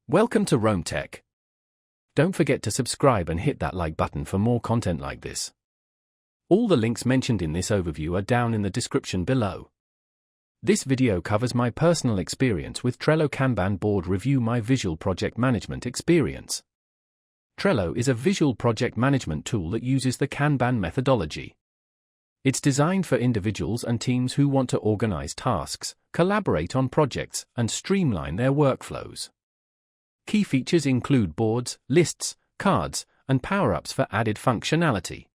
Welcome to Rome Tech. Don't forget to subscribe and hit that like button for more content like this. All the links mentioned in this overview are down in the description below. This video covers my personal experience with Trello Kanban board review, my visual project management experience. Trello is a visual project management tool that uses the Kanban methodology. It's designed for individuals and teams who want to organize tasks, collaborate on projects, and streamline their workflows. Key features include boards, lists, cards, and power-ups for added functionality.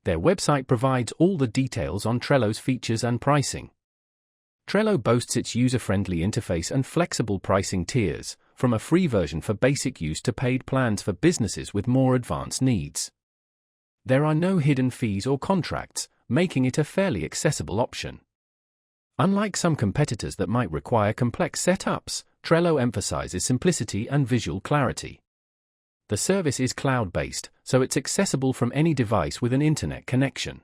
Their website provides all the details on Trello's features and pricing. Trello boasts its user-friendly interface and flexible pricing tiers, from a free version for basic use to paid plans for businesses with more advanced needs. There are no hidden fees or contracts, making it a fairly accessible option. Unlike some competitors that might require complex setups, Trello emphasizes simplicity and visual clarity. The service is cloud-based, so it's accessible from any device with an internet connection.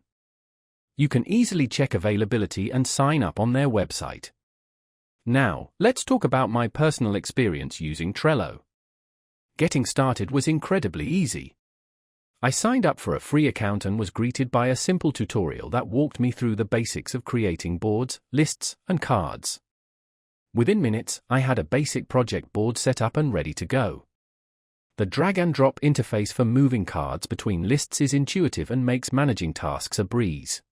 You can easily check availability and sign up on their website. Now, let's talk about my personal experience using Trello. Getting started was incredibly easy. I signed up for a free account and was greeted by a simple tutorial that walked me through the basics of creating boards, lists, and cards. Within minutes, I had a basic project board set up and ready to go. The drag-and-drop interface for moving cards between lists is intuitive and makes managing tasks a breeze.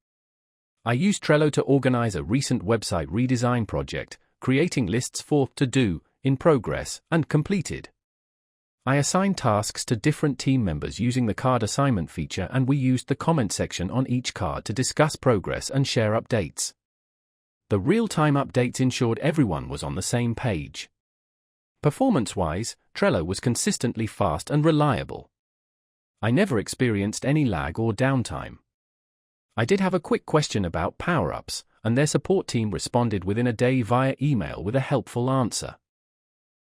I used Trello to organize a recent website redesign project, creating lists for to do, in progress, and completed. I assigned tasks to different team members using the card assignment feature, and we used the comment section on each card to discuss progress and share updates. The real-time updates ensured everyone was on the same page. Performance-wise, Trello was consistently fast and reliable. I never experienced any lag or downtime. I did have a quick question about power-ups, and their support team responded within a day via email with a helpful answer.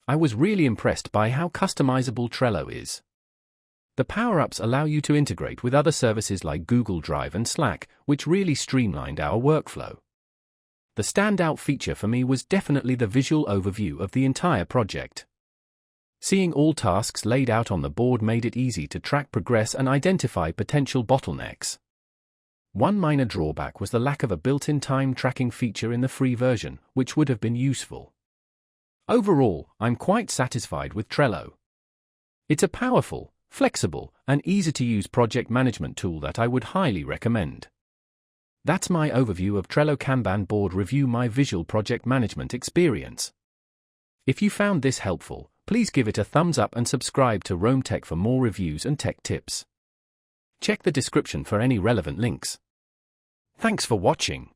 I was really impressed by how customizable Trello is. The power-ups allow you to integrate with other services like Google Drive and Slack, which really streamlined our workflow. The standout feature for me was definitely the visual overview of the entire project. Seeing all tasks laid out on the board made it easy to track progress and identify potential bottlenecks. One minor drawback was the lack of a built-in time tracking feature in the free version, which would have been useful. Overall, I'm quite satisfied with Trello. It's a powerful, flexible, and easy-to-use project management tool that I would highly recommend. That's my overview of Trello Kanban board review, my visual project management experience. If you found this helpful, please give it a thumbs up and subscribe to Rome Tech for more reviews and tech tips. Check the description for any relevant links. Thanks for watching.